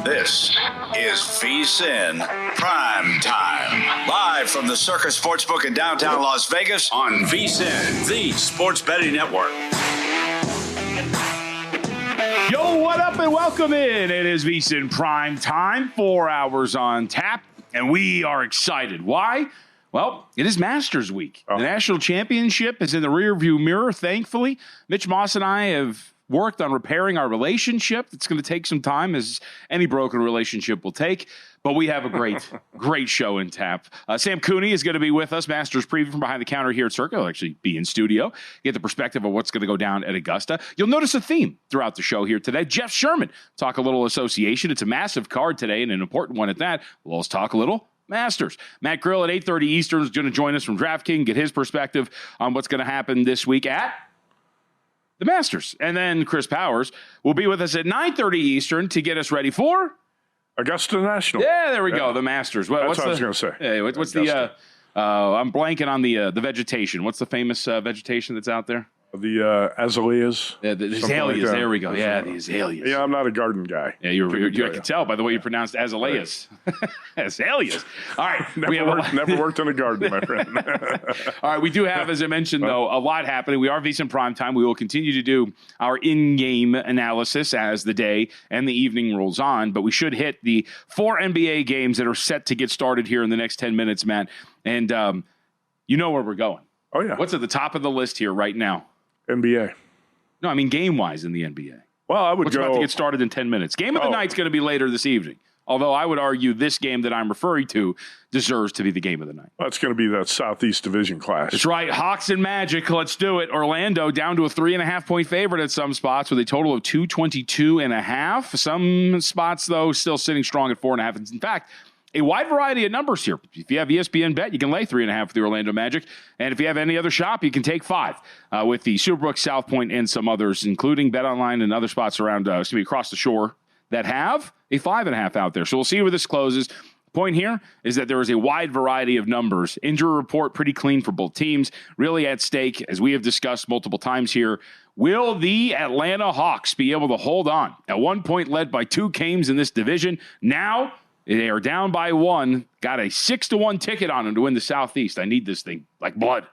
This is VSiN PrimeTime. Live from the Circa Sportsbook in downtown Las Vegas on VSiN, the sports betting network. Yo, what up and welcome in. It is VSiN PrimeTime, 4 hours on tap, and we are excited. Why? Well, it is Masters Week. The National Championship is in the rearview mirror, thankfully. Mitch Moss and I have worked on repairing our relationship. It's going to take some time, as any broken relationship will take, but we have a great show in tap. Sam Cooney is going to be with us, Masters preview from behind the counter here at Circa. He'll actually be in studio, get the perspective of what's going to go down at Augusta. You'll notice a theme throughout the show here today. Jeff Sherman, talk a little association. It's a massive card today and an important one at that. We'll also talk a little Masters. Matt Grill at 8:30 Eastern is going to join us from DraftKings, get his perspective on what's going to happen this week at the Masters. And then Chris Powers will be with us at 9:30 Eastern to get us ready for Augusta National. Yeah, there we go. The Masters. That's what I was going to say. Hey, what's Augusta. I'm blanking on the vegetation. What's the famous vegetation that's out there? The azaleas. Yeah, the azaleas. Like there we go. Yeah, the azaleas. Yeah, I'm not a garden guy. Yeah, I can tell by the way you pronounced azaleas. Right. Azaleas. All right. Never worked in a garden, my friend. All right, we do have, as I mentioned, though, a lot happening. We are VSiN PrimeTime. We will continue to do our in-game analysis as the day and the evening rolls on, but we should hit the 4 NBA games that are set to get started here in the next 10 minutes, Matt. And you know where we're going. Oh, yeah. What's at the top of the list here right now? NBA. No, I mean game-wise in the NBA. Well, I would What's about to get started in 10 minutes? Game of the night's going to be later this evening. Although I would argue this game that I'm referring to deserves to be the game of the night. Well, it's going to be that Southeast Division clash. That's right. Hawks and Magic. Let's do it. Orlando down to a 3.5-point favorite at some spots with a total of 222.5. Some spots, though, still sitting strong at 4.5. In fact, a wide variety of numbers here. If you have ESPN Bet, you can lay 3.5 for the Orlando Magic. And if you have any other shop, you can take 5 with the Superbook, South Point, and some others, including BetOnline and other spots around, across the shore that have a 5.5 out there. So we'll see where this closes. Point here is that there is a wide variety of numbers. Injury report pretty clean for both teams. Really at stake, as we have discussed multiple times here, will the Atlanta Hawks be able to hold on? At one point led by 2 games in this division. Now they are down by 1. Got a 6-1 ticket on them to win the Southeast. I need this thing like blood.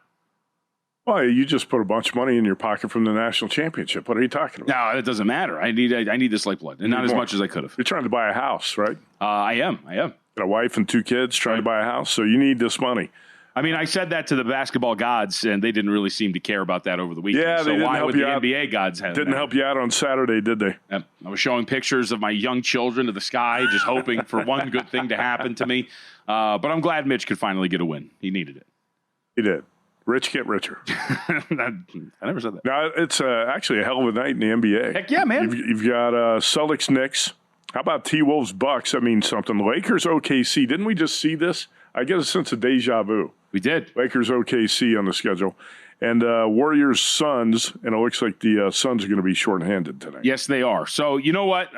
Well, you just put a bunch of money in your pocket from the national championship. What are you talking about? No, it doesn't matter. I need this like blood, and not as much as I could have. You're trying to buy a house, right? I am. Got a wife and 2 kids trying to buy a house, so you need this money. I mean, I said that to the basketball gods, and they didn't really seem to care about that over the weekend. Yeah, they didn't help you out. The NBA gods have didn't help you out on Saturday, did they? I was showing pictures of my young children to the sky, just hoping for one good thing to happen to me. But I'm glad Mitch could finally get a win. He needed it. He did. Rich get richer. I never said that. Now, it's actually a hell of a night in the NBA. Heck yeah, man. You've got Celtics, Knicks. How about T-Wolves, Bucks? I mean something. Lakers, OKC. Didn't we just see this? I get a sense of deja vu. We did. Lakers, OKC on the schedule. And Warriors, Suns, and it looks like the Suns are going to be shorthanded tonight. Yes, they are. So, you know what?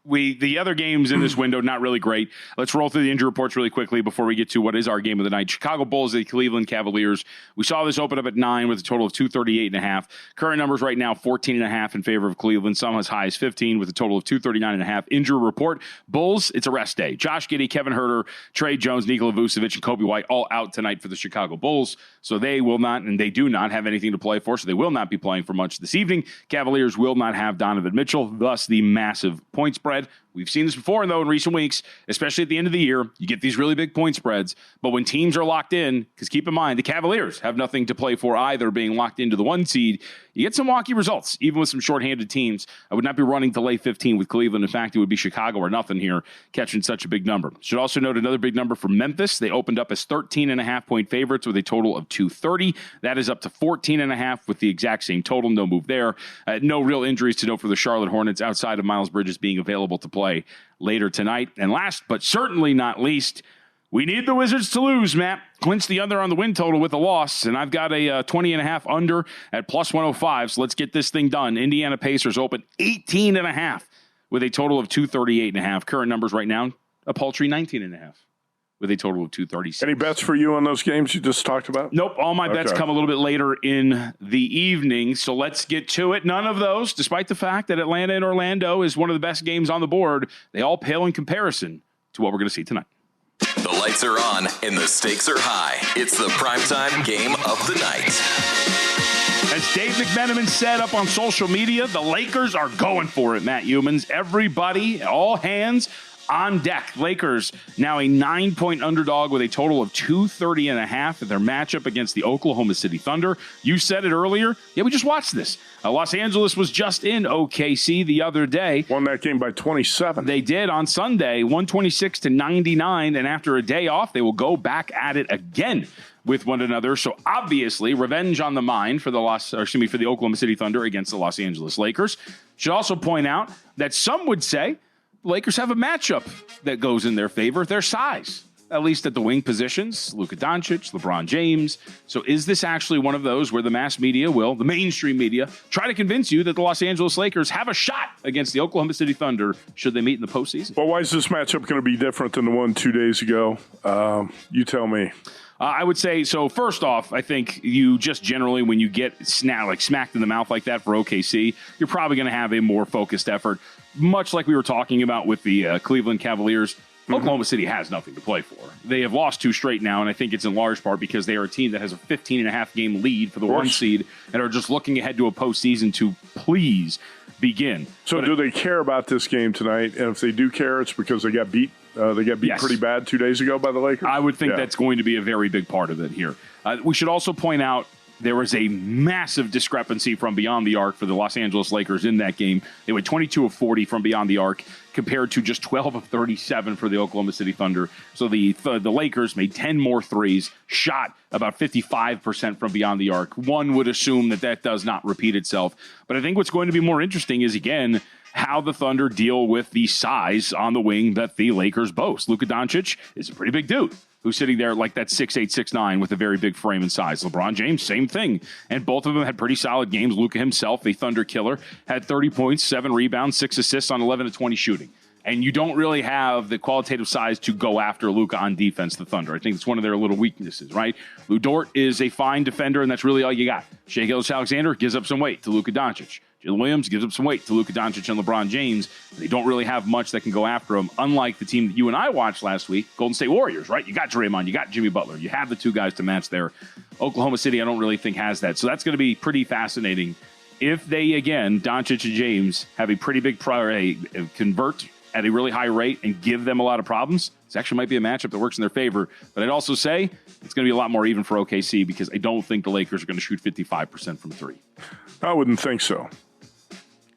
The other games in this window, not really great. Let's roll through the injury reports really quickly before we get to what is our game of the night. Chicago Bulls, the Cleveland Cavaliers. We saw this open up at 9 with a total of 238.5. Current numbers right now, 14.5 in favor of Cleveland. Some as high as 15 with a total of 239.5. Injury report. Bulls, it's a rest day. Josh Giddey, Kevin Huerter, Trey Jones, Nikola Vucevic, and Kobe White all out tonight for the Chicago Bulls. So they will not, and they do not have anything to play for, so they will not be playing for much this evening. Cavaliers will not have Donovan Mitchell, thus the massive point spread. We've seen this before, though, in recent weeks, especially at the end of the year. You get these really big point spreads, but when teams are locked in, because keep in mind, the Cavaliers have nothing to play for either, being locked into the 1 seed, you get some wonky results, even with some shorthanded teams. I would not be running to lay 15 with Cleveland. In fact, it would be Chicago or nothing here, catching such a big number. Should also note another big number for Memphis. They opened up as 13.5-point favorites with a total of 230. That is up to 14.5 with the exact same total. No move there. No real injuries to note for the Charlotte Hornets outside of Miles Bridges being available to play later tonight. And last, but certainly not least, we need the Wizards to lose, Matt. Clinch the under on the win total with a loss, and I've got a 20.5 under at plus 105, so let's get this thing done. Indiana Pacers open 18.5 with a total of 238.5. Current numbers right now, a paltry 19.5. with a total of 236. Any bets for you on those games you just talked about? Nope. All my bets come a little bit later in the evening, so let's get to it. None of those, despite the fact that Atlanta and Orlando is one of the best games on the board, they all pale in comparison to what we're going to see tonight. The lights are on and the stakes are high. It's the primetime game of the night. As Dave McMenamin said up on social media, the Lakers are going for it, Matt Youmans. Everybody, all hands on deck. Lakers now a 9-point underdog with a total of 230.5 in their matchup against the Oklahoma City Thunder. You said it earlier. Yeah, we just watched this. Los Angeles was just in OKC the other day. Won that game by 27. They did on Sunday, 126-99. And after a day off, they will go back at it again with one another. So obviously, revenge on the mind for the Oklahoma City Thunder against the Los Angeles Lakers. Should also point out that some would say the Lakers have a matchup that goes in their favor, their size, at least at the wing positions. Luka Doncic, LeBron James. So is this actually one of those where the mass media the mainstream media, try to convince you that the Los Angeles Lakers have a shot against the Oklahoma City Thunder should they meet in the postseason? Well, why is this matchup going to be different than the one 2 days ago? You tell me. I would say, so first off, I think you just generally, when you get smacked in the mouth like that for OKC, you're probably going to have a more focused effort. Much like we were talking about with the Cleveland Cavaliers, Oklahoma City has nothing to play for. They have lost 2 straight now, and I think it's in large part because they are a team that has a 15.5 game lead for the 1 seed and are just looking ahead to a postseason to please begin. So do they care about this game tonight? And if they do care, it's because they got beat. Yes. Pretty bad 2 days ago by the Lakers? I would think that's going to be a very big part of it here. We should also point out there was a massive discrepancy from beyond the arc for the Los Angeles Lakers in that game. They went 22 of 40 from beyond the arc compared to just 12 of 37 for the Oklahoma City Thunder. So the Lakers made 10 more threes, shot about 55% from beyond the arc. One would assume that does not repeat itself. But I think what's going to be more interesting is, again, how the Thunder deal with the size on the wing that the Lakers boast. Luka Doncic is a pretty big dude who's sitting there like that 6'8", 6'9", with a very big frame and size. LeBron James, same thing. And both of them had pretty solid games. Luka himself, a Thunder killer, had 30 points, 7 rebounds, 6 assists on 11 of 20 shooting. And you don't really have the qualitative size to go after Luka on defense, the Thunder. I think it's one of their little weaknesses, right? Lou Dort is a fine defender, and that's really all you got. Shai Gilgeous-Alexander gives up some weight to Luka Doncic. Jalen Williams gives up some weight to Luka Doncic and LeBron James. They don't really have much that can go after him, unlike the team that you and I watched last week, Golden State Warriors, right? You got Draymond, you got Jimmy Butler. You have the 2 guys to match there. Oklahoma City, I don't really think has that. So that's going to be pretty fascinating. If they, again, Doncic and James, have a pretty big convert at a really high rate and give them a lot of problems, this actually might be a matchup that works in their favor. But I'd also say it's going to be a lot more even for OKC because I don't think the Lakers are going to shoot 55% from 3. I wouldn't think so.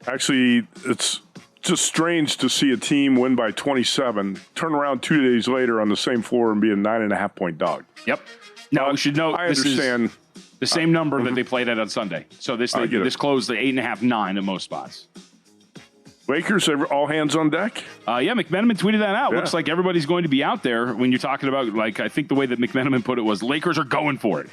Actually, it's just strange to see a team win by 27, turn around 2 days later on the same floor and be a 9.5-point dog. Yep. Now, we should note I this understand. Is the same number that they played at on Sunday. So this closed the 8.5, 9 at most spots. Lakers, all hands on deck? Yeah, McMenamin tweeted that out. Yeah. Looks like everybody's going to be out there when you're talking about, I think the way that McMenamin put it was Lakers are going for it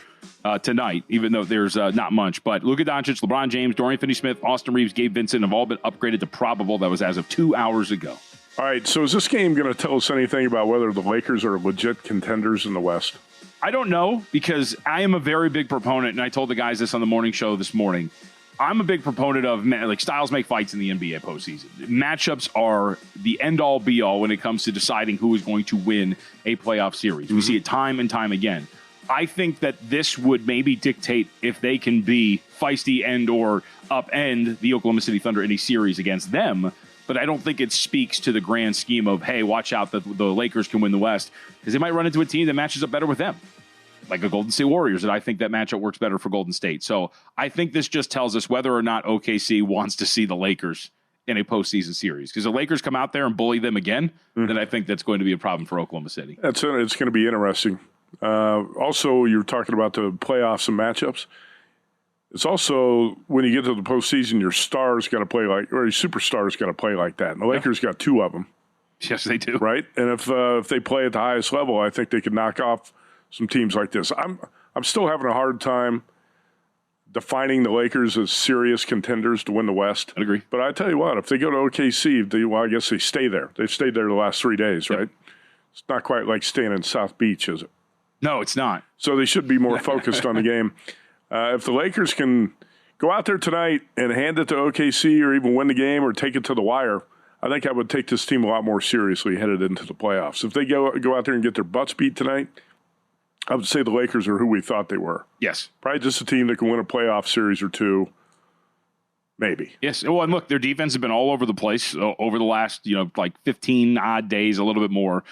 tonight, even though there's not much. But Luka Doncic, LeBron James, Dorian Finney-Smith, Austin Reeves, Gabe Vincent have all been upgraded to probable. That was as of 2 hours ago. All right, so is this game going to tell us anything about whether the Lakers are legit contenders in the West? I don't know, because I am a very big proponent, and I told the guys this on the morning show this morning. I'm a big proponent of, styles make fights in the NBA postseason. Matchups are the end-all, be-all when it comes to deciding who is going to win a playoff series. We see it time and time again. I think that this would maybe dictate if they can be feisty and or upend the Oklahoma City Thunder in a series against them. But I don't think it speaks to the grand scheme of, hey, watch out that the Lakers can win the West, because they might run into a team that matches up better with them, like the Golden State Warriors, and I think that matchup works better for Golden State. So I think this just tells us whether or not OKC wants to see the Lakers in a postseason series. Because the Lakers come out there and bully them again, then I think that's going to be a problem for Oklahoma City. It's going to be interesting. Also, you're talking about the playoffs and matchups. It's also, when you get to the postseason, your stars got to play or your superstars got to play like that. And the Lakers got 2 of them. Yes, they do. Right? And if they play at the highest level, I think they could knock off some teams like this. I'm still having a hard time defining the Lakers as serious contenders to win the West. I agree. But I tell you what, if they go to OKC, I guess they stay there. They've stayed there the last 3 days, right? It's not quite like staying in South Beach, is it? No, it's not. So they should be more focused on the game. If the Lakers can go out there tonight and hand it to OKC or even win the game or take it to the wire, I think I would take this team a lot more seriously headed into the playoffs. If they go out there and get their butts beat tonight, I would say the Lakers are who we thought they were. Yes. Probably just a team that can win a playoff series or two, maybe. Yes. Well, and look, their defense has been all over the place over the last, 15 odd days, a little bit more.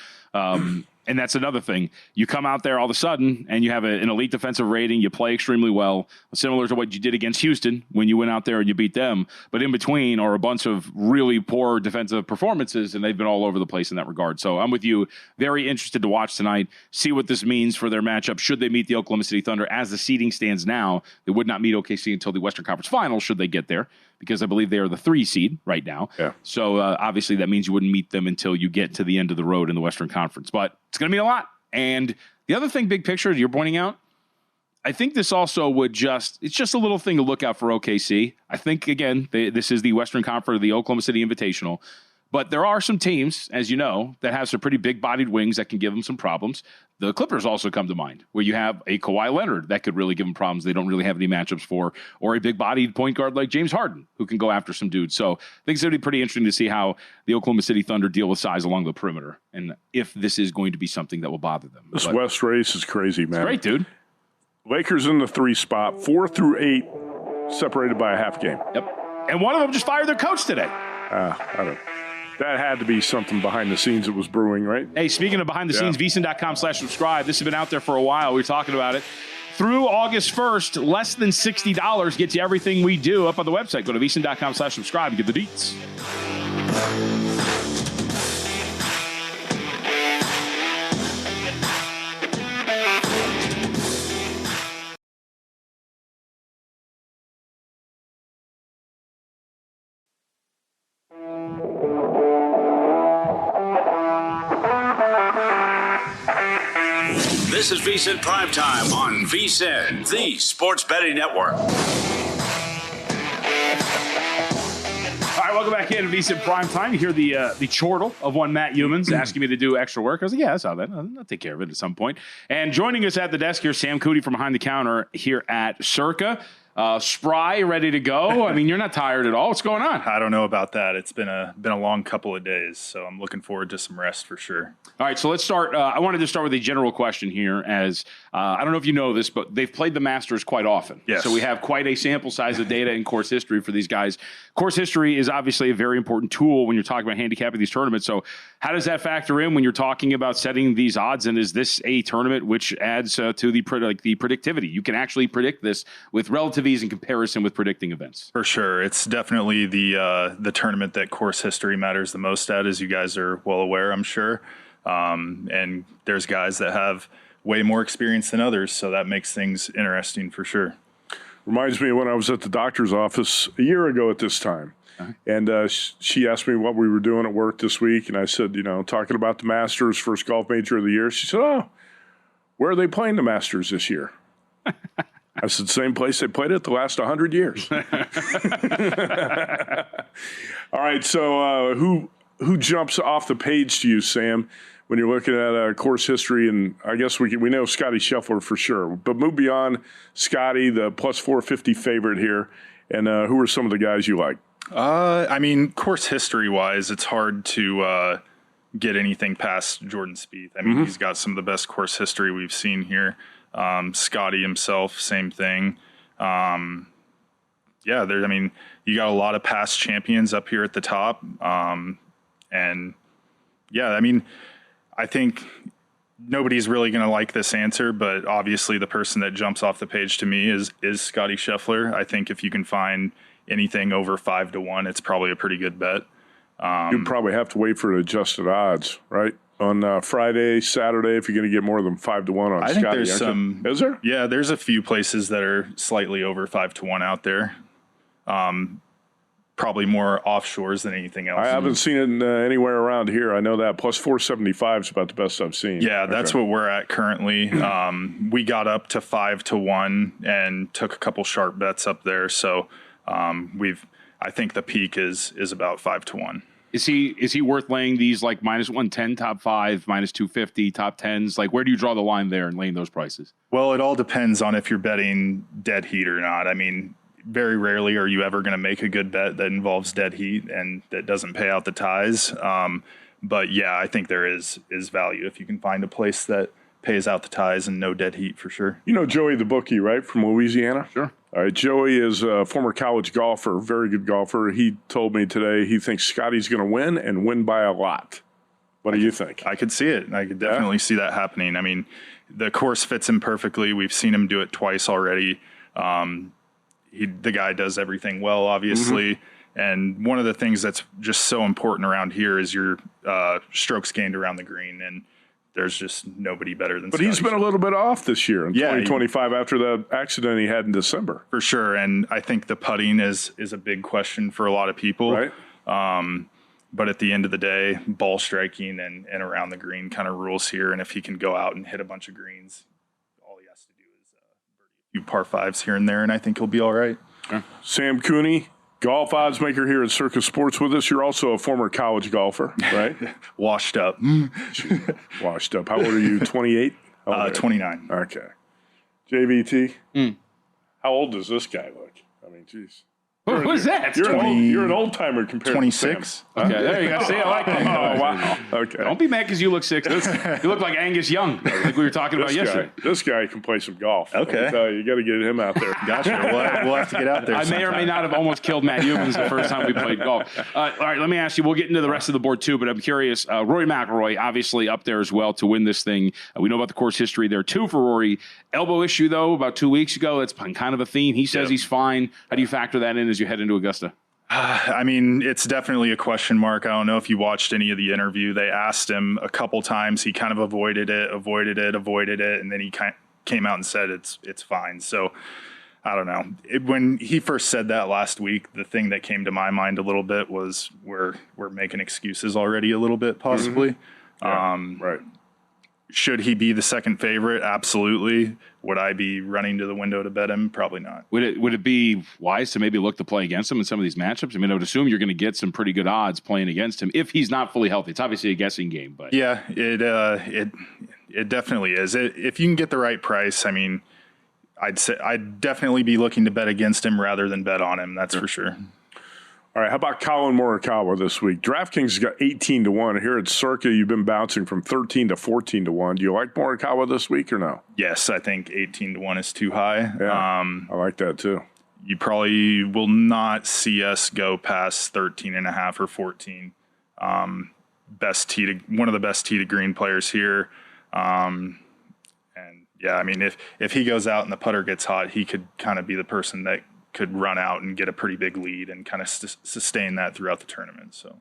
And that's another thing. You come out there all of a sudden and you have an elite defensive rating. You play extremely well, similar to what you did against Houston when you went out there and you beat them. But in between are a bunch of really poor defensive performances, and they've been all over the place in that regard. So I'm with you. Very interested to watch tonight, see what this means for their matchup. Should they meet the Oklahoma City Thunder? As the seeding stands now, they would not meet OKC until the Western Conference Finals, should they get there, because I believe they are the 3 seed right now. Yeah. So obviously that means you wouldn't meet them until you get to the end of the road in the Western Conference. But it's going to mean a lot. And the other thing, big picture, you're pointing out, I think this also it's just a little thing to look out for OKC. I think, again, this is the Western Conference, the Oklahoma City Invitational. But there are some teams, as you know, that have some pretty big-bodied wings that can give them some problems. The Clippers also come to mind, where you have a Kawhi Leonard that could really give them problems they don't really have any matchups for, or a big-bodied point guard like James Harden, who can go after some dudes. So I think it's going to be pretty interesting to see how the Oklahoma City Thunder deal with size along the perimeter, and if this is going to be something that will bother them. This West race is crazy, man. It's great, dude. Lakers in the 3 spot, 4 through 8, separated by a half game. Yep. And one of them just fired their coach today. I don't. That had to be something behind the scenes that was brewing, right? Hey, speaking of behind the scenes, VSiN.com/subscribe. This has been out there for a while. We were talking about it. Through August 1st, less than $60 gets you everything we do up on the website. Go to VSiN.com/subscribe and get the deets. This is VSiN PrimeTime on VSiN, the sports betting network. All right, welcome back in to VSiN PrimeTime. You hear the chortle of one Matt Youmans asking me to do extra work. I was like, yeah, I saw that. I'll take care of it at some point. And joining us at the desk here, Sam Cooney from Behind the Counter here at Circa. Spry, ready to go. I mean, you're not tired at all. What's going on? I don't know about that. It's been a long couple of days, so I'm looking forward to some rest for sure. All right, so let's start. I wanted to start with a general question here, as I don't know if you know this, but they've played the Masters quite often. Yes. So we have quite a sample size of data in course history for these guys. Course history is obviously a very important tool when you're talking about handicapping these tournaments. So how does that factor in when you're talking about setting these odds? And is this a tournament which adds to the predictivity? You can actually predict this with relative ease in comparison with predicting events. For sure. It's definitely the tournament that course history matters the most at, as you guys are well aware, I'm sure. And there's guys that have way more experience than others, so that makes things interesting for sure. Reminds me of when I was at the doctor's office a year ago at this time. Uh-huh. And she asked me what we were doing at work this week. And I said, talking about the Masters, first golf major of the year. She said, oh, where are they playing the Masters this year? I said, same place they played it the last 100 years. All right, so who jumps off the page to you, Sam, when you're looking at course history? And I guess we know Scotty Scheffler for sure. But move beyond Scotty, the plus 450 favorite here. And who are some of the guys you like? I mean, course history-wise, it's hard to get anything past Jordan Spieth. I mean, he's got some of the best course history we've seen here. Scotty himself, same thing. You got a lot of past champions up here at the top. I think nobody's really going to like this answer, but obviously the person that jumps off the page to me is Scotty Scheffler. I think if you can find anything over 5-1, it's probably a pretty good bet. You'd probably have to wait for adjusted odds, right? On Friday, Saturday, if you're going to get more than 5-1 on Scotty. I think there's some. Is there? Yeah, there's a few places that are slightly over 5-1 out there. Probably more offshores than anything else. I haven't seen it anywhere around here. I know that. Plus 475 is about the best I've seen. Yeah, that's what we're at currently. We got up to 5-1 and took a couple sharp bets up there. So I think the peak is about 5-1. Is he worth laying these like minus 110 top 5, minus 250 top 10s? Like, where do you draw the line there and laying those prices? Well, it all depends on if you're betting dead heat or not. I mean, very rarely are you ever going to make a good bet that involves dead heat and that doesn't pay out the ties. But yeah, I think there is value if you can find a place that pays out the ties and no dead heat for sure. You know Joey the bookie, right, from Louisiana? Sure. All right, Joey is a former college golfer, very good golfer. He told me today he thinks Scotty's going to win and win by a lot. What do you think? I could see it. I could definitely see that happening. I mean, the course fits him perfectly. We've seen him do it twice already. The guy does everything well, obviously. And one of the things that's just so important around here is your strokes gained around the green. And there's just nobody better than Scotty. But he's been a little bit off this year in 2025 after the accident he had in December. For sure. And I think the putting is a big question for a lot of people. Right. But at the end of the day, ball striking and around the green kind of rules here. And if he can go out and hit a bunch of greens, all he has to do is birdie a few par fives here and there, and I think he'll be all right. Sam Cooney, golf oddsmaker here at Circa Sports with us. You're also a former college golfer, right? Washed up. Washed up. How old are you, 28? 29. Okay. JVT, how old does this guy look? I mean, geez. What was that? You're an old timer compared 26. to Sam. Okay, there you go. See, I like that. Oh, wow. Okay. Don't be mad because you look 6. You look like Angus Young, like we were talking about yesterday. This guy can play some golf. Okay. Let me tell you, you got to get him out there. Gotcha. We'll have to get out there. I may or may not have almost killed Matt Youmans the first time we played golf. All right, let me ask you. We'll get into the rest of the board too, but I'm curious. Rory McIlroy, obviously up there as well to win this thing. We know about the course history there too for Rory. Elbow issue though, about 2 weeks ago. It's been kind of a theme. He says he's fine. How do you factor that in as you head into Augusta? I mean, it's definitely a question mark. I don't know if you watched any of the interview. They asked him a couple times. He kind of avoided it, and then he came out and said it's fine. So I don't know. When he first said that last week, the thing that came to my mind a little bit was we're making excuses already a little bit, possibly. Right. Should he be the second favorite? Absolutely. Would I be running to the window to bet him? Probably not. Would it be wise to maybe look to play against him in some of these matchups? I mean, I would assume you're going to get some pretty good odds playing against him if he's not fully healthy. It's obviously a guessing game, but yeah, it definitely is. If you can get the right price, I mean, I'd definitely be looking to bet against him rather than bet on him. That's for sure. All right, how about Colin Morikawa this week? DraftKings has got 18-1. Here at Circa, you've been bouncing from 13 to 14-1. Do you like Morikawa this week or no? Yes, I think 18-1 is too high. Yeah, I like that too. You probably will not see us go past 13.5 or 14. One of the best tee to green players here. And yeah, I mean, if he goes out and the putter gets hot, he could kind of be the person that could run out and get a pretty big lead and kind of sustain that throughout the tournament. So,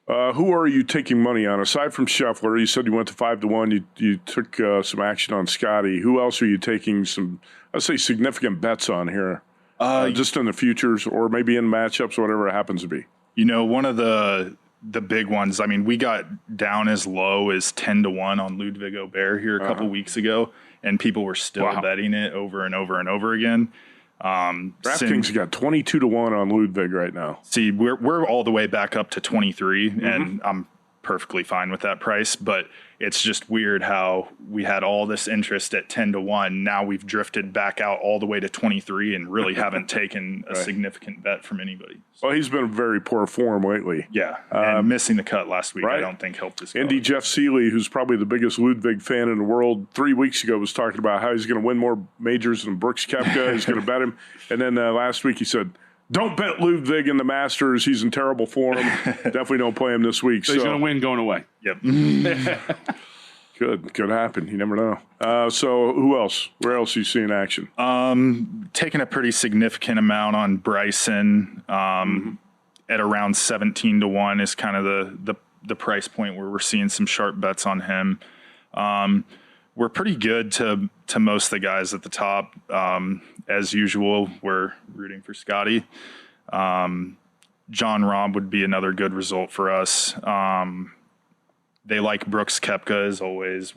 who are you taking money on aside from Scheffler? You said you went to 5-1. You took some action on Scotty. Who else are you taking some, let's say, significant bets on here? Just in the futures or maybe in matchups, whatever it happens to be. You know, one of the big ones. I mean, we got down as low as 10-1 on Ludwig Aubert here a couple weeks ago, and people were still betting it over and over and over again. DraftKings got 22-1 on Ludwig right now. See, we're all the way back up to 23, and I'm perfectly fine with that price. But it's just weird how we had all this interest at 10-1. Now we've drifted back out all the way to 23 and really haven't taken a significant bet from anybody. Well, he's been in very poor form lately. Yeah, and missing the cut last week, I don't think helped his Indy Jeff Seeley, who's probably the biggest Ludwig fan in the world, 3 weeks ago was talking about how he's going to win more majors than Brooks Koepka. He's going to bet him. And then last week he said, don't bet Ludwig in the Masters. He's in terrible form. Definitely don't play him this week. So he's going to win going away. Yep. Could happen. You never know. So who else? Where else are you seeing action? Taking a pretty significant amount on Bryson at around 17-1 is kind of the price point where we're seeing some sharp bets on him. We're pretty good to most of the guys at the top. As usual, we're rooting for Scotty. John Rahm would be another good result for us. They like Brooks Koepka as always.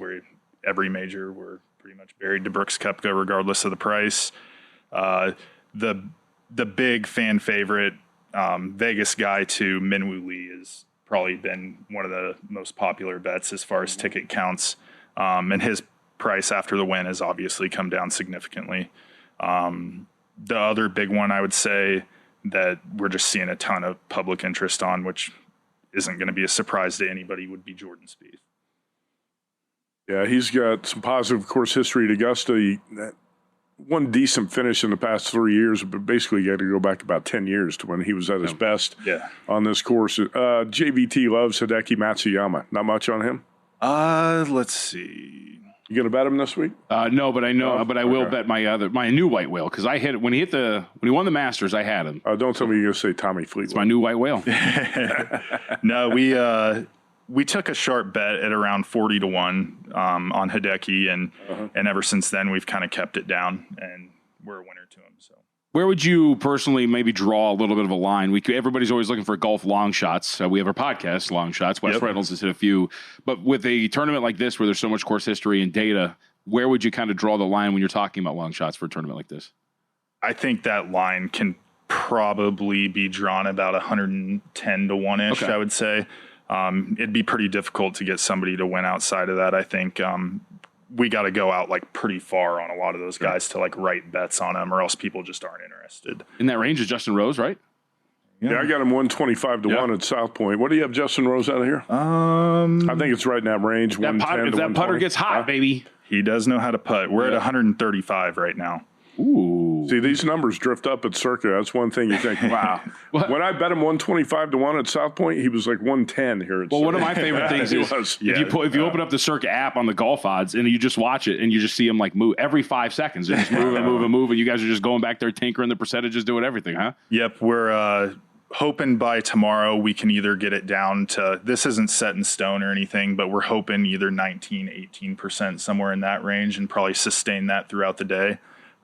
Every major, we're pretty much buried to Brooks Koepka regardless of the price. The big fan favorite Vegas guy to Minwoo Lee is probably been one of the most popular bets as far as ticket counts. And his price after the win has obviously come down significantly. The other big one I would say that we're just seeing a ton of public interest on, which isn't going to be a surprise to anybody, would be Jordan Spieth. Yeah, he's got some positive course history at Augusta. One decent finish in the past 3 years, but basically you got to go back about 10 years to when he was at his best on this course. JVT loves Hideki Matsuyama. Not much on him? Let's see. You going to bet him this week? No, but I know, but I will bet my new white whale, because I hit it when he won the Masters. I had him. Don't tell me you're going to say Tommy Fleetwood. It's my new white whale. No, we took a sharp bet at around 40-1 on Hideki, and ever since then we've kind of kept it down, and we're a winner to him. So, where would you personally maybe draw a little bit of a line? Everybody's always looking for golf long shots. We have our podcast, Long Shots. Wes Reynolds has hit a few. But with a tournament like this where there's so much course history and data, where would you kind of draw the line when you're talking about long shots for a tournament like this? I think that line can probably be drawn about 110 to 1-ish, I would say. It'd be pretty difficult to get somebody to win outside of that. I think we got to go out like pretty far on a lot of those guys to like write bets on them, or else people just aren't interested. In that range is Justin Rose, right? Yeah, I got him 125 to 1 at South Point. What do you have Justin Rose out of here? I think it's right in that range. If that putter gets hot, baby. He does know how to putt. We're at 135 right now. Ooh. See, these numbers drift up at Circa. That's one thing you think, wow. When I bet him 125 to 1 at South Point, he was like 110 here at Circa. One of my favorite things is if you open up the Circa app on the golf odds and you just watch it and you just see them like move every 5 seconds. They're just move and you guys are just going back there tinkering the percentages, doing everything, huh? Yep. We're hoping by tomorrow we can either get it down to, this isn't set in stone or anything, but we're hoping either 19, 18%, somewhere in that range, and probably sustain that throughout the day.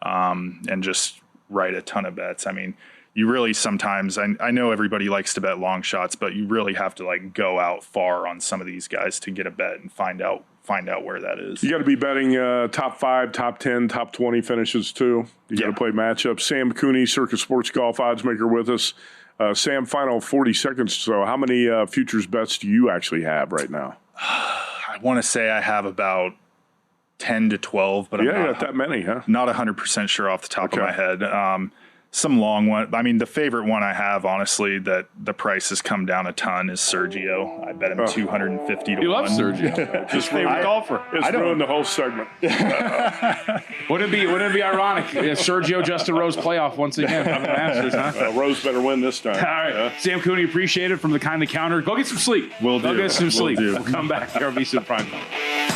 And just write a ton of bets. I mean, you really sometimes, I know everybody likes to bet long shots, but you really have to like go out far on some of these guys to get a bet and find out where that is. You got to be betting top 5, top 10, top 20 finishes too. You got to play matchups. Sam Cooney, Circa Sports Golf Oddsmaker with us. Sam, final 40 seconds. So how many futures bets do you actually have right now? I want to say I have about 10 to 12, but I'm not that many, huh? Not 100% sure off the top of my head. Some long one. I mean, the favorite one I have, honestly, that the price has come down a ton is Sergio. I bet him 250 to 1. You love Sergio. Just favorite golfer. It's ruined the whole segment. Wouldn't it be ironic? Sergio Justin Rose playoff once again from the Masters, huh? Rose better win this time. All right. Sam Cooney, appreciate it from the Kind of Counter. Go get some sleep. Go get some sleep. We'll come back to our VSiN PrimeTime.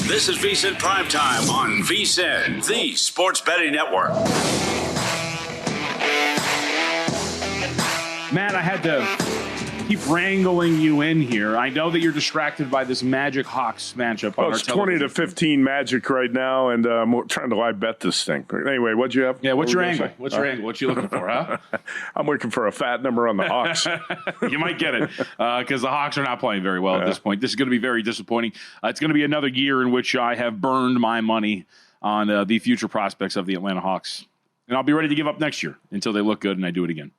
This is VSiN PrimeTime on VSiN, the sports betting network. Matt, I had to keep wrangling you in here. I know that you're distracted by this Magic Hawks matchup on our television. 20 to 15 Magic right now, and I'm trying to live bet this thing. Anyway, what'd you have? Yeah, what's your angle? What's your angle? What you looking for, huh? I'm looking for a fat number on the Hawks. You might get it because the Hawks are not playing very well at this point. This is going to be very disappointing. It's going to be another year in which I have burned my money on the future prospects of the Atlanta Hawks. And I'll be ready to give up next year until they look good and I do it again.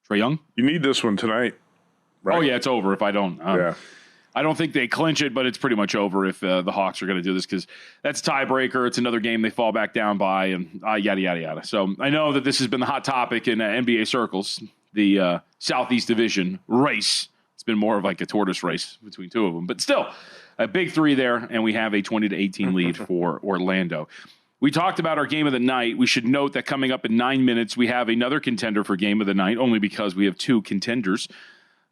Trae Young? You need this one tonight. Right? Oh, yeah, it's over if I don't. I don't think they clinch it, but it's pretty much over if the Hawks are going to do this because that's a tiebreaker. It's another game they fall back down by and yada, yada, yada. So I know that this has been the hot topic in NBA circles, the Southeast Division race. It's been more of like a tortoise race between two of them. But still, a big three there, and we have a 20-18 lead for Orlando. We talked about our game of the night. We should note that coming up in 9 minutes, we have another contender for game of the night, only because we have two contenders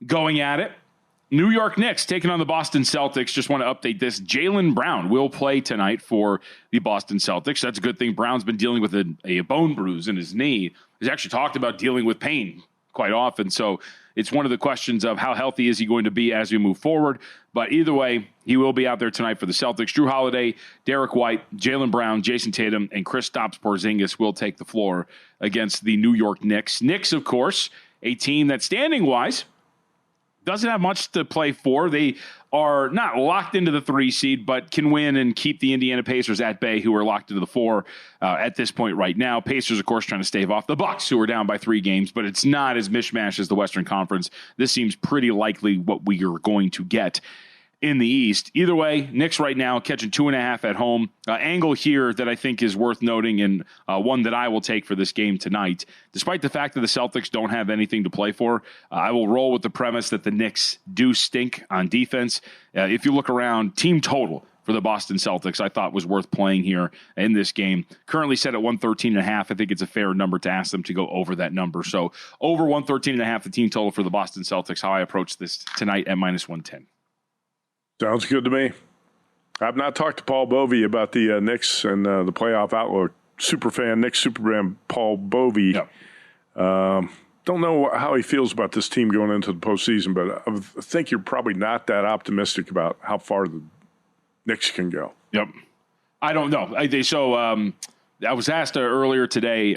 going at it. New York Knicks taking on the Boston Celtics. Just want to update this. Jaylen Brown will play tonight for the Boston Celtics. That's a good thing. Brown's been dealing with a bone bruise in his knee. He's actually talked about dealing with pain quite often. So it's one of the questions of how healthy is he going to be as we move forward. But either way, he will be out there tonight for the Celtics. Drew Holiday, Derek White, Jaylen Brown, Jason Tatum, and Kristaps Porzingis will take the floor against the New York Knicks. Knicks, of course, a team that standing-wise doesn't have much to play for. They are not locked into the 3 seed, but can win and keep the Indiana Pacers at bay, who are locked into the 4 at this point right now. Pacers, of course, trying to stave off the Bucks, who are down by 3 games, but it's not as mishmash as the Western Conference. This seems pretty likely what we are going to get in the East. Either way, Knicks right now catching 2.5 at home. Angle here that I think is worth noting, and one that I will take for this game tonight. Despite the fact that the Celtics don't have anything to play for, I will roll with the premise that the Knicks do stink on defense. If you look around, team total for the Boston Celtics, I thought was worth playing here in this game. Currently set at 113.5. I think it's a fair number to ask them to go over that number. So over 113.5, the team total for the Boston Celtics, how I approach this tonight at -110. Sounds good to me. I've not talked to Paul Bovey about the Knicks and the playoff outlook. Superfan, Knicks superfan Paul Bovey. Yep. Don't know how he feels about this team going into the postseason, but I think you're probably not that optimistic about how far the Knicks can go. Yep. I don't know. I was asked earlier today,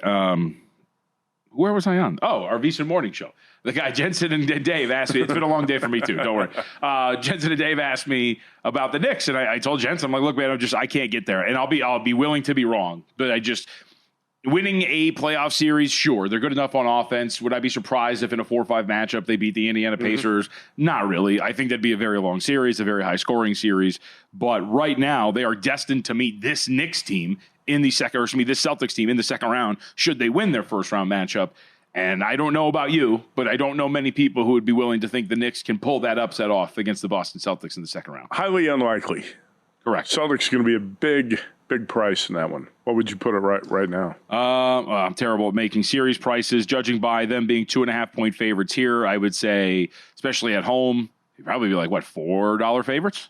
where was I on? Oh, our VSiN morning show. The guy, Jensen and Dave, asked me. It's been a long day for me, too. Don't worry. Jensen and Dave asked me about the Knicks, and I told Jensen, I'm like, look, man, I can't get there. And I'll be willing to be wrong. But winning a playoff series, sure. They're good enough on offense. Would I be surprised if in a 4-5 matchup they beat the Indiana Pacers? Not really. I think that'd be a very long series, a very high-scoring series. But right now, they are destined to meet this Knicks team in the second, or excuse me, this Celtics team in the second round, should they win their first-round matchup. And I don't know about you, but I don't know many people who would be willing to think the Knicks can pull that upset off against the Boston Celtics in the second round. Highly unlikely. Correct. Celtics going to be a big price in that one. What would you put it right now? I'm terrible at making series prices. Judging by them being 2.5-point favorites here, I would say, especially at home, you'd probably be like, what, $4 favorites?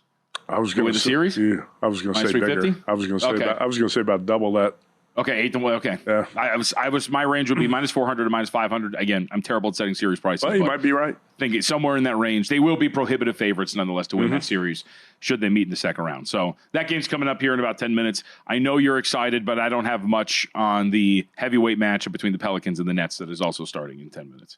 I was going to say the series. Yeah, I was going to say bigger. I was going to say about double that. Okay, 8 to 1. Okay, yeah. I was. My range would be -400 to -500. Again, I'm terrible at setting series prices. Well, you might be right. I think it's somewhere in that range. They will be prohibitive favorites nonetheless to win that series should they meet in the second round. So that game's coming up here in about 10 minutes. I know you're excited, but I don't have much on the heavyweight matchup between the Pelicans and the Nets that is also starting in 10 minutes.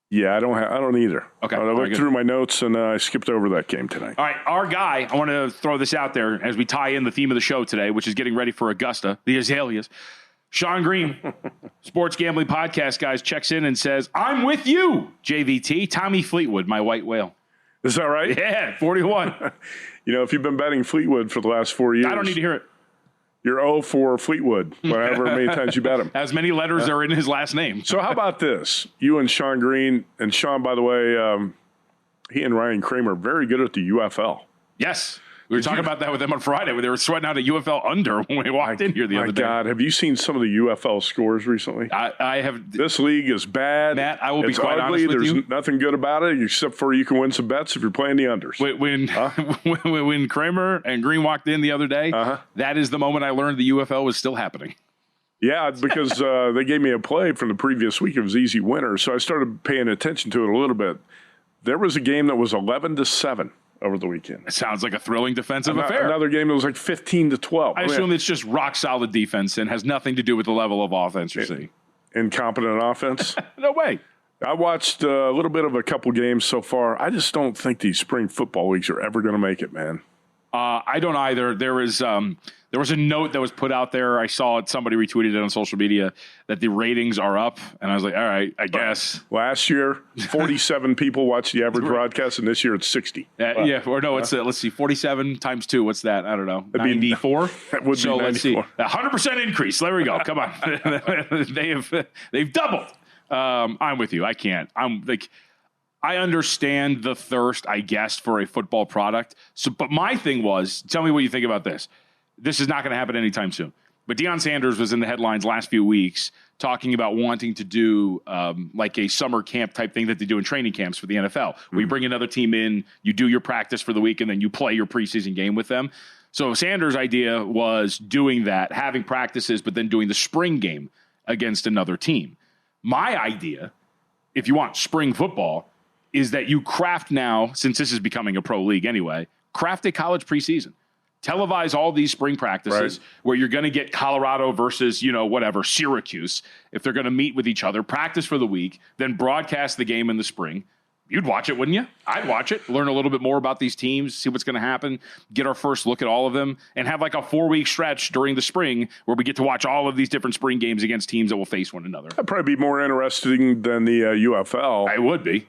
Yeah, I don't either. Okay, I looked through my notes and I skipped over that game tonight. All right, our guy, I want to throw this out there as we tie in the theme of the show today, which is getting ready for Augusta, the Azaleas. Sean Green, Sports Gambling Podcast, guys, checks in and says, I'm with you, JVT. Tommy Fleetwood, my white whale. Is that right? Yeah, 41. If you've been betting Fleetwood for the last 4 years. I don't need to hear it. You're 0 for Fleetwood, whatever many times you bet him. As many letters are in his last name. So how about this? You and Sean Green, and Sean, by the way, he and Ryan Kramer are very good at the UFL. Yes. We were talking about that with them on Friday, where they were sweating out a UFL under when we walked in here the other day. My God, have you seen some of the UFL scores recently? I have. This league is bad. Matt, I will be it's quite ugly. honest with you. There's nothing good about it except for you can win some bets if you're playing the unders. When Kramer and Green walked in the other day, that is the moment I learned the UFL was still happening. Yeah, because they gave me a play from the previous week. It was easy winner, so I started paying attention to it a little bit. There was a game that was 11-7 over the weekend. It sounds like a thrilling defensive affair. Another game that was like 15-12. I assume it's just rock solid defense and has nothing to do with the level of offense you're seeing. Incompetent offense? No way. I watched a little bit of a couple games so far. I just don't think these spring football leagues are ever going to make it, man. I don't either. There was a note that was put out there. I saw it. Somebody retweeted it on social media that the ratings are up. And I was like, all right, I guess. Last year, 47 people watched the average broadcast, and this year it's 60. Yeah, or no, it's let's see, 47 times 2. What's that? I don't know. 94? That would so be 94. Let's see. 100% increase. There we go. Come on. They've doubled. I'm with you. I can't. I understand the thirst, I guess, for a football product. So, but my thing was, tell me what you think about this. This is not going to happen anytime soon. But Deion Sanders was in the headlines last few weeks talking about wanting to do like a summer camp type thing that they do in training camps for the NFL. Where you bring another team in, you do your practice for the week, and then you play your preseason game with them. So Sanders' idea was doing that, having practices, but then doing the spring game against another team. My idea, if you want spring football, is that you craft now, since this is becoming a pro league anyway, craft a college preseason. Televise all these spring practices where you're going to get Colorado versus, Syracuse, if they're going to meet with each other, practice for the week, then broadcast the game in the spring. You'd watch it, wouldn't you? I'd watch it, learn a little bit more about these teams, see what's going to happen, get our first look at all of them, and have like a 4-week stretch during the spring where we get to watch all of these different spring games against teams that will face one another. That'd probably be more interesting than the UFL. It would be.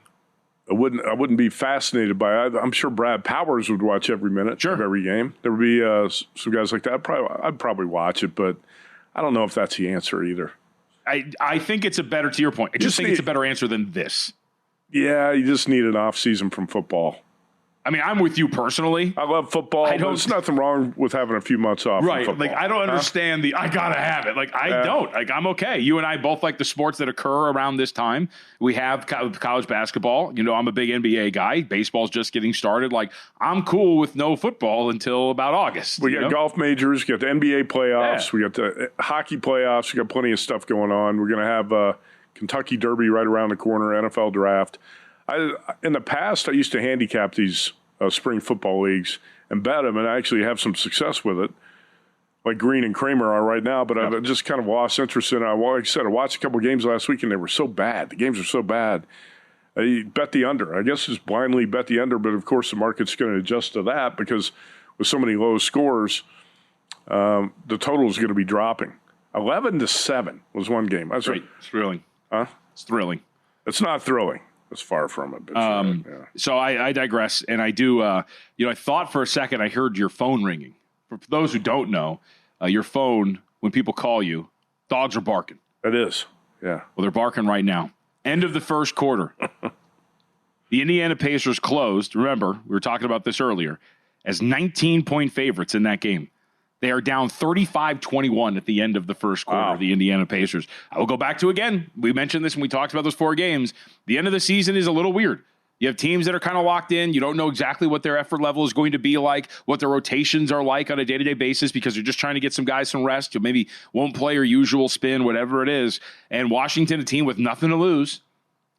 I wouldn't be fascinated by it. I'm sure Brad Powers would watch every minute of every game. There would be some guys like that. I'd probably watch it, but I don't know if that's the answer either. I think it's to your point, I just think it's a better answer than this. Yeah, you just need an off season from football. I mean, I'm with you personally. I love football. There's nothing wrong with having a few months off. Right. From football. Like, I don't understand I got to have it. Like, I don't. Like, I'm okay. You and I both like the sports that occur around this time. We have college basketball. I'm a big NBA guy. Baseball's just getting started. Like, I'm cool with no football until about August. We got golf majors. We got the NBA playoffs. We got the hockey playoffs. We got plenty of stuff going on. We're going to have Kentucky Derby right around the corner, NFL draft. In the past, I used to handicap these spring football leagues and bet them and actually have some success with it, like Green and Kramer are right now, but I've just kind of lost interest in it. Like I said, I watched a couple of games last week, and they were so bad. The games are so bad. You bet the under. I guess just blindly bet the under, but of course the market's going to adjust to that because with so many low scores, the total is going to be dropping. 11-7 was one game. That's right. It's thrilling. Huh? It's thrilling. It's not thrilling. It's far from it. But So I digress, and I do. I thought for a second I heard your phone ringing. For those who don't know, your phone, when people call you, dogs are barking. It is. Yeah. Well, they're barking right now. End of the first quarter. The Indiana Pacers closed. Remember, we were talking about this earlier, as 19-point favorites in that game. They are down 35-21 at the end of the first quarter, the Indiana Pacers. I will go back to, again, we mentioned this when we talked about those 4 games. The end of the season is a little weird. You have teams that are kind of locked in. You don't know exactly what their effort level is going to be like, what their rotations are like on a day-to-day basis because you're just trying to get some guys some rest. You maybe won't play your usual spin, whatever it is. And Washington, a team with nothing to lose,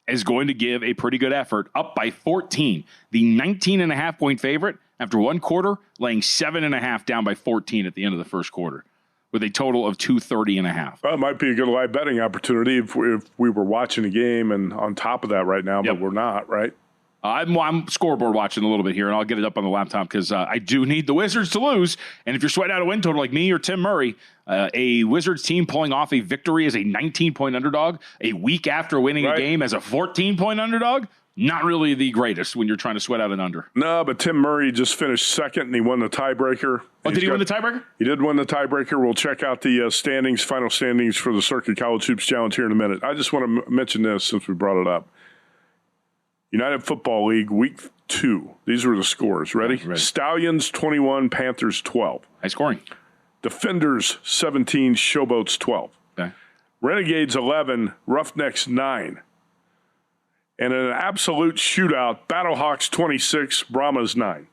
is going to give a pretty good effort, up by 14. The 19.5-point favorite, after one quarter, laying 7.5 down by 14 at the end of the first quarter, with a total of 230.5. Well, it might be a good live betting opportunity if we were watching the game and on top of that right now, but we're not, right? I'm scoreboard watching a little bit here, and I'll get it up on the laptop because I do need the Wizards to lose. And if you're sweating out a win total like me or Tim Murray, a Wizards team pulling off a victory as a 19-point underdog a week after winning a game as a 14-point underdog, not really the greatest when you're trying to sweat out an under. No, but Tim Murray just finished second, and he won the tiebreaker. Oh, did he win the tiebreaker? He did win the tiebreaker. We'll check out the final standings for the Circa College Hoops Challenge here in a minute. I just want to mention this since we brought it up. United Football League, Week 2. These were the scores. Ready? Ready. Stallions, 21, Panthers, 12. High scoring. Defenders, 17, Showboats, 12. Okay. Renegades, 11, Roughnecks, 9. And in an absolute shootout, Battlehawks, 26, Brahmas, 9.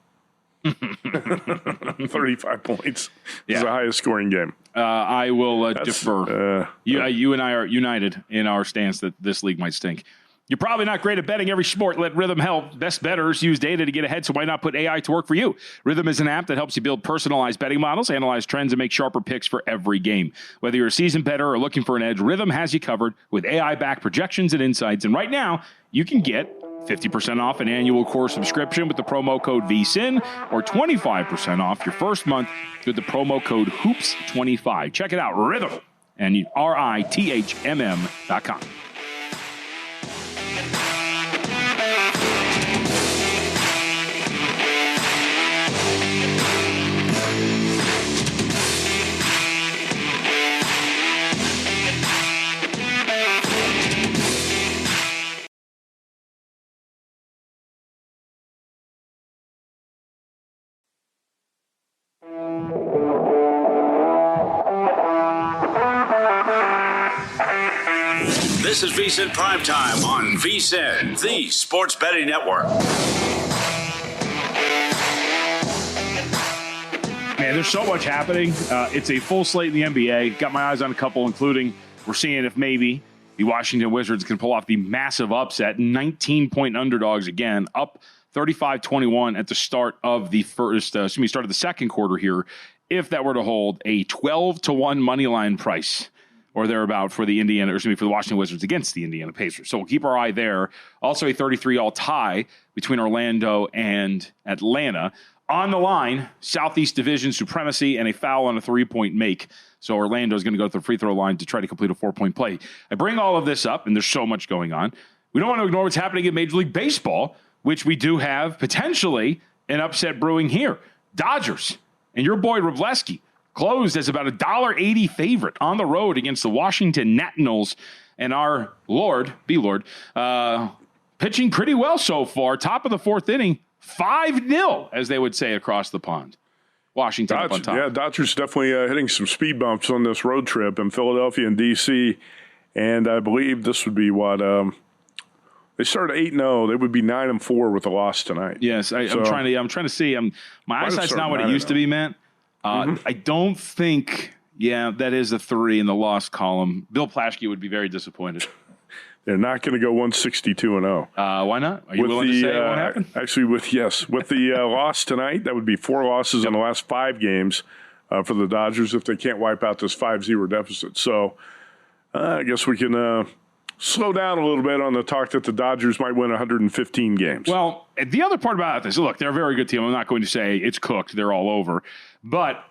35 points. It's the highest scoring game. I will defer. You and I are united in our stance that this league might stink. You're probably not great at betting every sport. Let Rhythm help. Best bettors use data to get ahead, so why not put AI to work for you? Rhythm is an app that helps you build personalized betting models, analyze trends, and make sharper picks for every game. Whether you're a seasoned bettor or looking for an edge, Rhythm has you covered with AI-backed projections and insights. And right now, you can get 50% off an annual core subscription with the promo code VSiN or 25% off your first month with the promo code HOOPS25. Check it out, Rhythm, and RITHMM.com. This is VSiN PrimeTime on VSiN, the sports betting network. Man, there's so much happening. It's a full slate in the NBA. Got my eyes on a couple, including we're seeing if maybe the Washington Wizards can pull off the massive upset, 19-point underdogs again, up 35-21 at the start of the start of the second quarter here. If that were to hold, a 12-1 money line price or thereabout for the for the Washington Wizards against the Indiana Pacers. So we'll keep our eye there. Also a 33-all tie between Orlando and Atlanta. On the line, Southeast Division supremacy and a foul on a three-point make. So Orlando is going to go to the free throw line to try to complete a 4-point play. I bring all of this up, and there's so much going on. We don't want to ignore what's happening in Major League Baseball, which we do have potentially an upset brewing here. Dodgers and your boy Wrobleski closed as about $1.80 favorite on the road against the Washington Nationals, and our Lord, pitching pretty well so far. Top of the fourth inning, 5-0, as they would say across the pond. Washington up on top. Yeah, Dodgers definitely hitting some speed bumps on this road trip in Philadelphia and D.C., and I believe this would be what they started 8-0. They would be 9-4 with a loss tonight. Yes, I'm trying to see. My eyesight's not what it used to be, man. I don't think. Yeah, that is a 3 in the loss column. Bill Plaschke would be very disappointed. They're not going to go 162-0. Why not? Are you willing to say it won't happen? Actually, with the loss tonight, that would be 4 losses in the last 5 games for the Dodgers if they can't wipe out this 5-0 deficit. So I guess we can slow down a little bit on the talk that the Dodgers might win 115 games. Well, the other part about this, look, they're a very good team. I'm not going to say it's cooked. They're all over. But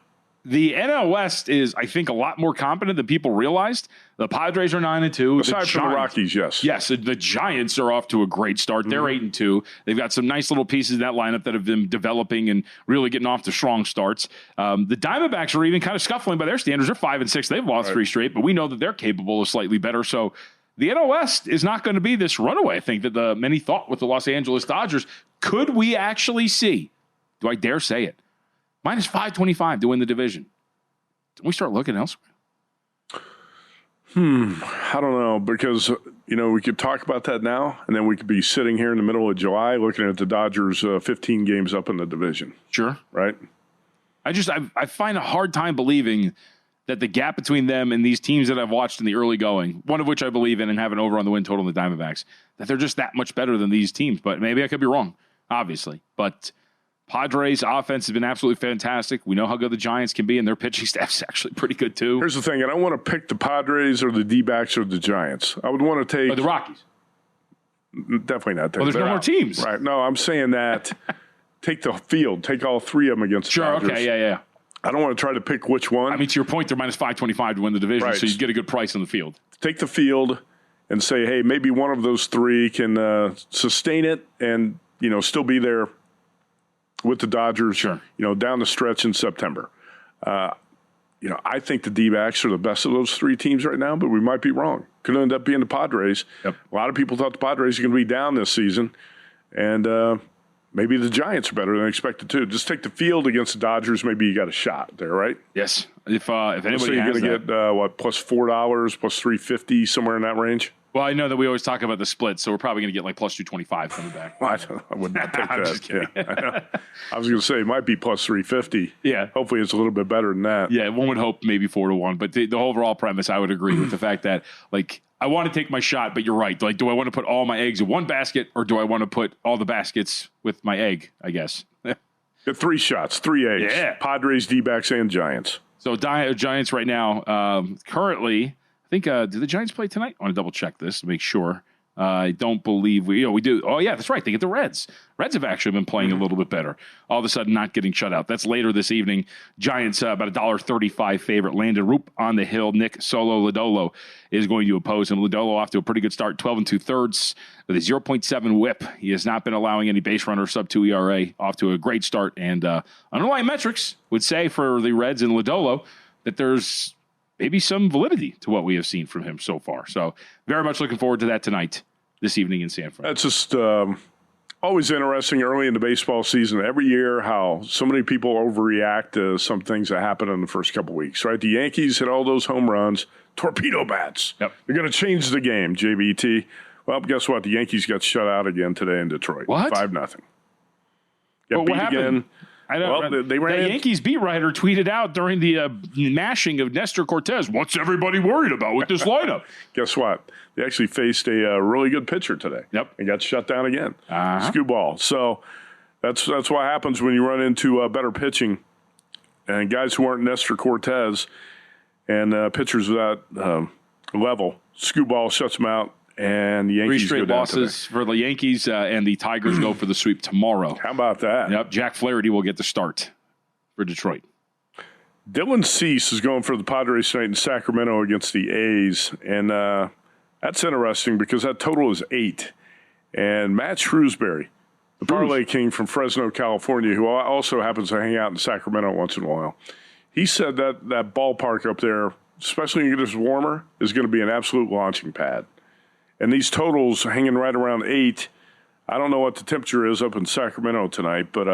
the NL West is, I think, a lot more competent than people realized. The Padres are 9-2. Aside from the Rockies, yes. Yes, the Giants are off to a great start. They're 8-2. They've got some nice little pieces in that lineup that have been developing and really getting off to strong starts. The Diamondbacks are even kind of scuffling by their standards. They're 5-6. They've lost 3 straight, but we know that they're capable of slightly better. So the NL West is not going to be this runaway, I think, that many thought with the Los Angeles Dodgers. Could we actually see, do I dare say it, minus 525 to win the division? Don't we start looking elsewhere? I don't know, because, we could talk about that now, and then we could be sitting here in the middle of July looking at the Dodgers 15 games up in the division. Sure. Right? I find a hard time believing that the gap between them and these teams that I've watched in the early going, one of which I believe in and have an over on the win total in the Diamondbacks, that they're just that much better than these teams. But maybe I could be wrong, obviously. But Padres' offense has been absolutely fantastic. We know how good the Giants can be, and their pitching staff's actually pretty good, too. Here's the thing. I don't want to pick the Padres or the D-backs or the Giants. I would want to take... Or the Rockies. Definitely not. Well, there's no more teams. Right. No, I'm saying that take the field. Take all 3 of them against the Dodgers. Okay, yeah. I don't want to try to pick which one. I mean, to your point, they're minus 525 to win the division, right. So you get a good price on the field. Take the field and say, hey, maybe one of those 3 can sustain it and, still be there with the Dodgers, sure. Down the stretch in September. I think the D-backs are the best of those 3 teams right now, but we might be wrong. Could end up being the Padres. Yep. A lot of people thought the Padres are going to be down this season, and maybe the Giants are better than expected too. Just take the field against the Dodgers. Maybe you got a shot there, right? Yes. If anybody so you're has going to get plus $4, plus $3.50, somewhere in that range. Well, I know that we always talk about the split, so we're probably going to get like plus 225 coming back. Well, I would not take I'm that. just kidding. Yeah, I know. I was going to say it might be plus 350. Yeah. Hopefully it's a little bit better than that. Yeah, one would hope maybe 4-1, but the overall premise, I would agree with the fact that I want to take my shot, but you're right. Do I want to put all my eggs in one basket, or do I want to put all the baskets with my egg? I guess. Get 3 shots, 3 eggs. Yeah. Padres, D-backs, and Giants. So Giants right now, currently. I think, do the Giants play tonight? I want to double check this to make sure. I don't believe we do. Oh, yeah, that's right. They get the Reds. Reds have actually been playing a little bit better. All of a sudden, not getting shut out. That's later this evening. Giants, about $1.35 favorite. Landon Roop on the hill. Nick Lodolo is going to oppose him. Lodolo off to a pretty good start, 12 2/3 with a 0.7 whip. He has not been allowing any base runner, sub-2 ERA. Off to a great start. And underlying metrics would say for the Reds and Lodolo that there's maybe some validity to what we have seen from him so far. So very much looking forward to that tonight, this evening in San Fran. That's just always interesting early in the baseball season. Every year how so many people overreact to some things that happen in the first couple weeks, right? The Yankees hit all those home runs, torpedo bats. Yep. They're going to change the game, JBT. Well, guess what? The Yankees got shut out again today in Detroit. What? 5-0. Got beat what happened? again. I don't. Well, they ran the Yankees beat writer tweeted out during the mashing of Nestor Cortez. What's everybody worried about with this lineup? Guess what? They actually faced a really good pitcher today. Yep. And got shut down again. Uh-huh. Skewball. So that's what happens when you run into better pitching and guys who aren't Nestor Cortez and pitchers of that level. Skewball shuts them out, and the Yankees 3 straight go down losses today. for the Yankees, and the Tigers go for the sweep tomorrow. How about that? Yep, Jack Flaherty will get the start for Detroit. Dylan Cease is going for the Padres tonight in Sacramento against the A's, and that's interesting because that total is 8. And Matt Shrewsbury, the parlay king from Fresno, California, who also happens to hang out in Sacramento once in a while, he said that ballpark up there, especially when it gets warmer, is going to be an absolute launching pad. And these totals hanging right around 8. I don't know what the temperature is up in Sacramento tonight, but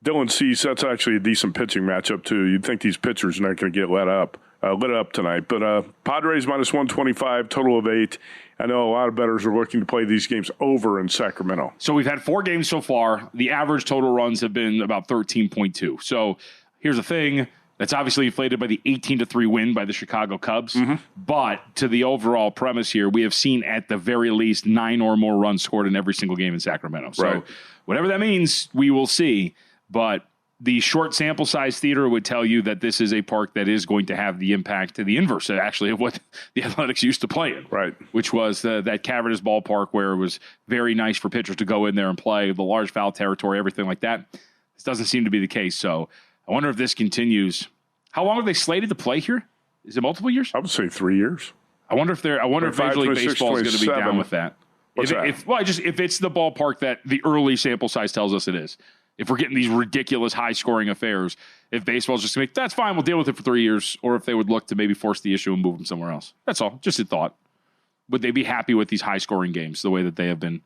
Dylan Cease, that's actually a decent pitching matchup too. You'd think these pitchers are not going to get lit up tonight. But Padres minus 125, total of 8. I know a lot of bettors are looking to play these games over in Sacramento. So we've had 4 games so far. The average total runs have been about 13.2. So here's the thing. That's obviously inflated by the 18-3 win by the Chicago Cubs. Mm-hmm. But to the overall premise here, we have seen at the very least 9 or more runs scored in every single game in Sacramento. So whatever that means, we will see. But the short sample size theater would tell you that this is a park that is going to have the impact to the inverse, actually, of what the Athletics used to play in. Right. Which was that cavernous ballpark where it was very nice for pitchers to go in there and play, the large foul territory, everything like that. This doesn't seem to be the case. So I wonder if this continues. How long are they slated to play here? Is it multiple years? I would say 3 years. I wonder if Major League Baseball is going to be down with that. What's that? If it's the ballpark that the early sample size tells us it is. If we're getting these ridiculous high-scoring affairs, if baseball's just going to make, that's fine, we'll deal with it for 3 years, or if they would look to maybe force the issue and move them somewhere else. That's all. Just a thought. Would they be happy with these high-scoring games the way that they have been?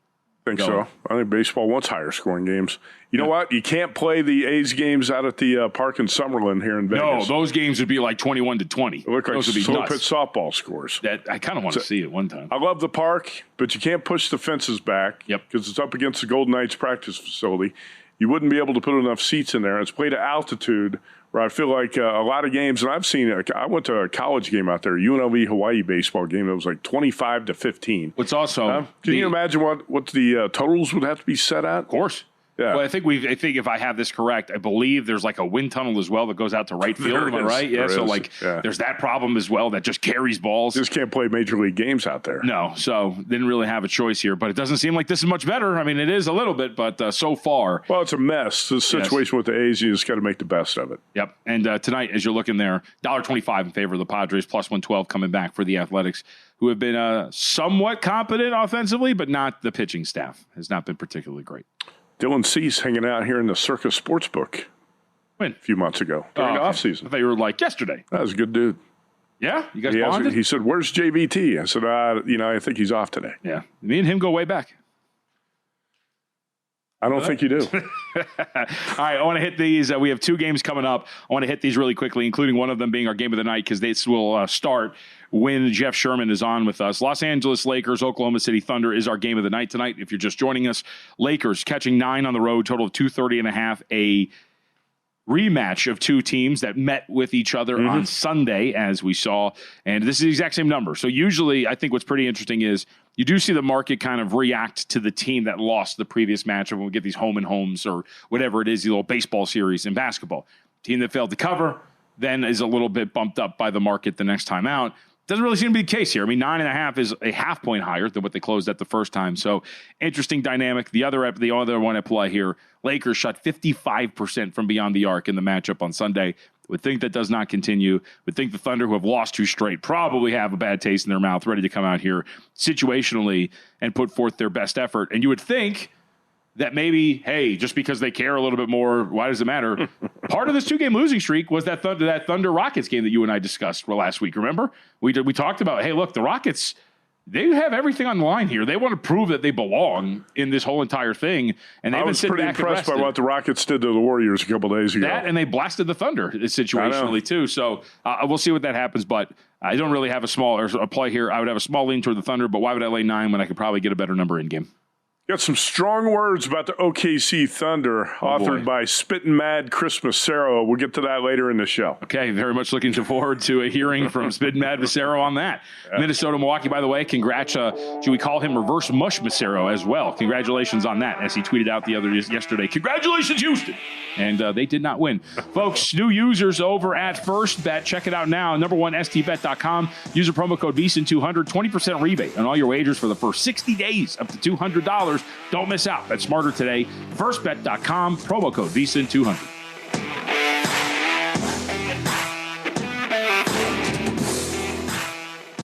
I think so. I think baseball wants higher-scoring games. You know what? You can't play the A's games out at the park in Summerlin here in Vegas. No, those games would be like 21-20. It look like those would be slow nuts. pitch softball scores. That I kind of want to see it one time. I love the park, but you can't push the fences back. Yep. Because it's up against the Golden Knights practice facility. You wouldn't be able to put enough seats in there. It's played at altitude where I feel like a lot of games, and I've seen it. I went to a college game out there, UNLV Hawaii baseball game. It was like 25-15. What's also can you imagine what the totals would have to be set at? Of course. Yeah. Well, I think if I have this correct, I believe there's like a wind tunnel as well that goes out to right field. Am I right? Yeah. So there's that problem as well that just carries balls. Just can't play major league games out there. No. So didn't really have a choice here, but it doesn't seem like this is much better. I mean, it is a little bit, but so far. Well, it's a mess. The situation with the A's, you just got to make the best of it. Yep. And tonight, as you're looking there, $1.25 in favor of the Padres, plus 112 coming back for the Athletics, who have been somewhat competent offensively, but not the pitching staff has not been particularly great. Dylan Cease hanging out here in the Circa Sportsbook When? a few months ago during the offseason. I thought you were like yesterday. That was a good dude. Yeah? You guys bonded? He said, "Where's JVT?" I said, I think he's off today. Yeah. Me and him go way back. I don't think you do. All right, I want to hit these. We have 2 games coming up. I want to hit these really quickly, including one of them being our game of the night, because this will start when Jeff Sherman is on with us. Los Angeles Lakers, Oklahoma City Thunder is our game of the night tonight. If you're just joining us, Lakers catching 9 on the road, total of 230.5, a rematch of 2 teams that met with each other on Sunday, as we saw. And this is the exact same number. So usually I think what's pretty interesting is you do see the market kind of react to the team that lost the previous matchup when we get these home and homes or whatever it is, the little baseball series in basketball. Team that failed to cover then is a little bit bumped up by the market the next time out. Doesn't really seem to be the case here. I mean, 9.5 is a half point higher than what they closed at the first time. So interesting dynamic. The other one at play here, Lakers shot 55% from beyond the arc in the matchup on Sunday. Would think that does not continue. Would think the Thunder, who have lost 2 straight, probably have a bad taste in their mouth, ready to come out here situationally and put forth their best effort. And you would think that maybe, hey, just because they care a little bit more, why does it matter? Part of this 2-game losing streak was that Thunder Rockets game that you and I discussed last week. Remember? We talked about, hey, look, the Rockets, they have everything on the line here. They want to prove that they belong in this whole entire thing. And they've been sitting back and rested. I was pretty impressed by what the Rockets did to the Warriors a couple days ago. That, and they blasted the Thunder situationally too. So we'll see what that happens. But I don't really have a play here. I would have a small lean toward the Thunder, but why would I lay 9 when I could probably get a better number in game? Got some strong words about the OKC Thunder, authored by Spittin' Mad Chris Massaro. We'll get to that later in the show. Okay, very much looking forward to a hearing from Spittin' Mad Massaro on that. Yeah. Minnesota, Milwaukee, by the way, congrats. Should we call him Reverse Mush Massaro as well? Congratulations on that, as he tweeted out yesterday. Congratulations, Houston! And they did not win. Folks, new users over at First Bet. Check it out now. Number one, stbet.com. User promo code VSiN200. 20% rebate on all your wagers for the first 60 days, up to $200. Don't miss out. Bet smarter today. Firstbet.com. Promo code VSiN200.